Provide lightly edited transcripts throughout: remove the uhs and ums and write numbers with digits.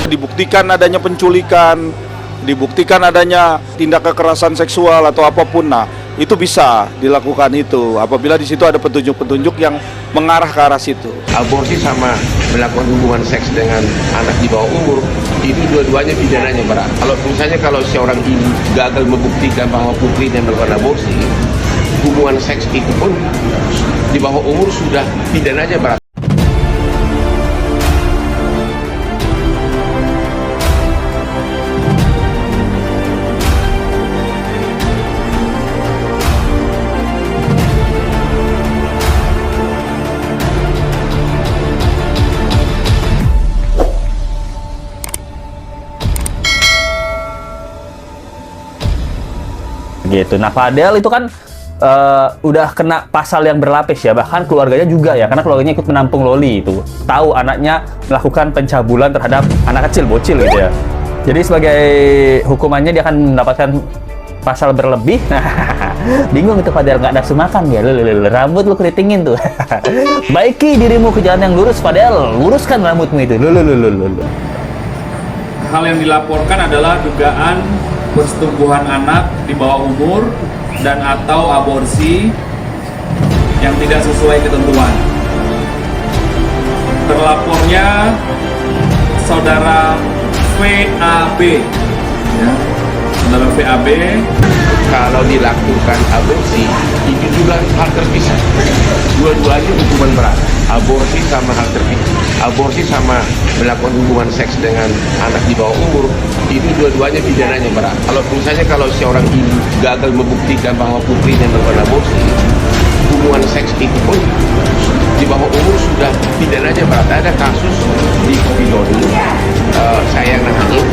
dibuktikan adanya penculikan, dibuktikan adanya tindak kekerasan seksual atau apapun, nah itu bisa dilakukan itu apabila di situ ada petunjuk-petunjuk yang mengarah ke arah situ. Aborsi sama melakukan hubungan seks dengan anak di bawah umur itu dua-duanya pidananya berat. Kalau seorang ibu gagal membuktikan bahwa putrinya melakukan aborsi, hubungan seks itu pun di bawah umur sudah pidananya berat. Gitu. Nah, Fadel itu kan udah kena pasal yang berlapis ya, bahkan keluarganya juga ya, karena keluarganya ikut menampung Loli itu. Tahu anaknya melakukan pencabulan terhadap anak kecil, bocil gitu ya. Jadi sebagai hukumannya dia akan mendapatkan pasal berlebih. Bingung itu Fadel, nggak nafsu makan ya. Rambut lu keritingin tuh. Baiki dirimu ke jalan yang lurus Fadel, luruskan rambutmu itu. Hal yang dilaporkan adalah dugaan persetubuhan anak di bawah umur dan atau aborsi yang tidak sesuai ketentuan. Terlapornya saudara VAB, ya, saudara VAB. Kalau dilakukan aborsi itu juga hal terpisah. Dua-duanya hukuman berat. Aborsi sama hal terpisah. Aborsi sama melakukan hubungan seks dengan anak di bawah umur itu dua-duanya pidananya berat. Kalau seorang ibu gagal membuktikan bahwa putrinya melakukan aborsi, hubungan seks itu pun di bawah umur sudah pidananya berat. Ada kasus di Loli, saya nangis,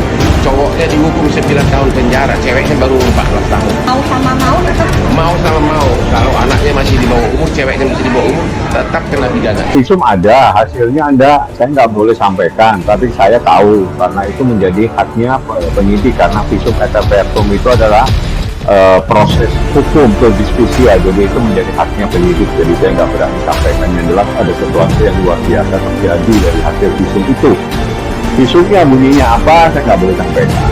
cowoknya dihukum 9 tahun penjara, ceweknya baru 14 tahun. Mau sama mau tetap? Mau sama mau. Kalau anaknya masih di bawah umur, ceweknya masih di bawah umur, tetap kena pidana. Visum ada, hasilnya saya nggak boleh sampaikan, tapi saya tahu karena itu menjadi haknya penyidik, karena visum et repertum itu adalah proses hukum per diskusi ya, jadi itu menjadi haknya penyidik, jadi saya nggak berani sampaikan. Yang jelas ada sesuatu yang luar biasa terjadi dari hasil visum itu. Visumnya bunyinya apa, saya nggak boleh sampaikan.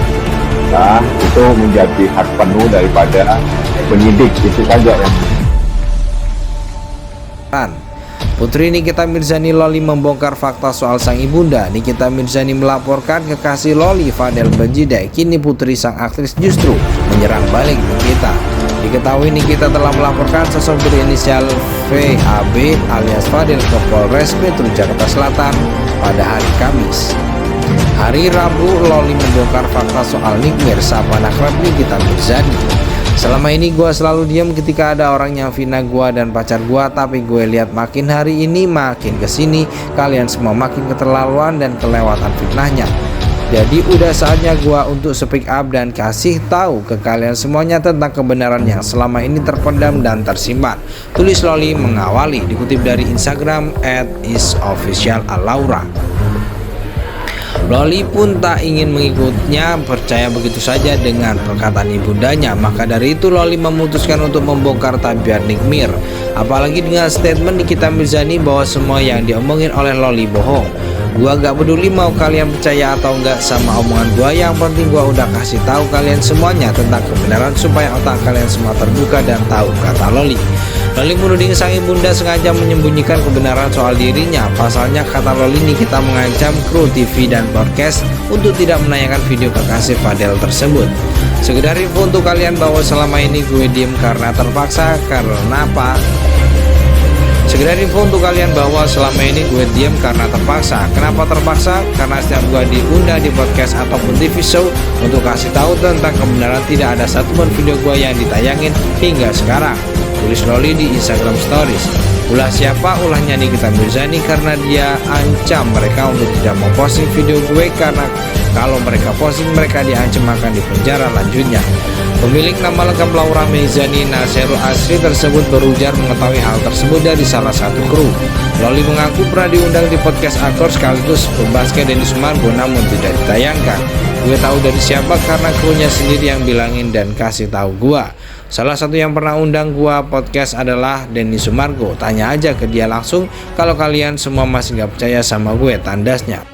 Nah, itu menjadi hak penuh daripada penyidik, itu saja yang. Putri Nikita Mirzani Loli membongkar fakta soal sang ibunda. Nikita Mirzani melaporkan kekasih Loli, Fadel Benjidai. Kini putri sang aktris justru menyerang balik Nikita. Diketahui Nikita telah melaporkan sosok berinisial VAB alias Fadel ke Polres Metro Jakarta Selatan pada hari Kamis. Hari Rabu, Loli membongkar fakta soal Nikmir, sahabat akrab Nikita Mirzani. Selama ini gue selalu diam ketika ada orang yang fitnah gue dan pacar gue, tapi gue lihat makin hari ini makin kesini kalian semua makin keterlaluan dan kelewatan fitnahnya. Jadi udah saatnya gue untuk speak up dan kasih tahu ke kalian semuanya tentang kebenaran yang selama ini terpendam dan tersimpan. Tulis Loli mengawali, dikutip dari Instagram @isofficialallaura. Loli pun tak ingin mengikutnya, percaya begitu saja dengan perkataan ibundanya. Maka dari itu Loli memutuskan untuk membongkar tabiat Nikmir. Apalagi dengan statement Nikita Mirzani bahwa semua yang diomongin oleh Loli bohong. Gua gak peduli mau kalian percaya atau enggak sama omongan gua, yang penting gua udah kasih tahu kalian semuanya tentang kebenaran supaya otak kalian semua terbuka dan tahu, kata Loli. Loli menuding sang ibunda sengaja menyembunyikan kebenaran soal dirinya. Pasalnya, kata Loli, Nikita mengancam kru TV dan podcast untuk tidak menayangkan video kekasih Fadel tersebut. Sekedar info untuk kalian bahwa selama ini gue diem karena terpaksa. Karena apa? Sekedar info untuk kalian bahwa selama ini gue diem karena terpaksa. Kenapa terpaksa? Karena setiap gue diundang di podcast ataupun TV show untuk kasih tahu tentang kebenaran, tidak ada satupun video gue yang ditayangin hingga sekarang. Tulis Loli di Instagram Stories. Ulah siapa? Ulahnya Nikita Mirzani, karena dia ancam mereka untuk tidak mau posting video gue, karena kalau mereka posting mereka diancam akan dipenjara lanjutnya. Pemilik nama lengkap Laura Mirzani Naserul Asri tersebut berujar mengetahui hal tersebut dari salah satu kru. Loli mengaku pernah diundang di podcast aktor sekaligus pembasket Denny Sumargo namun tidak ditayangkan. Gue tahu dari siapa karena krunya sendiri yang bilangin dan kasih tahu gue. Salah satu yang pernah undang gua podcast adalah Denny Sumargo. Tanya aja ke dia langsung kalau kalian semua masih nggak percaya sama gue, tandasnya.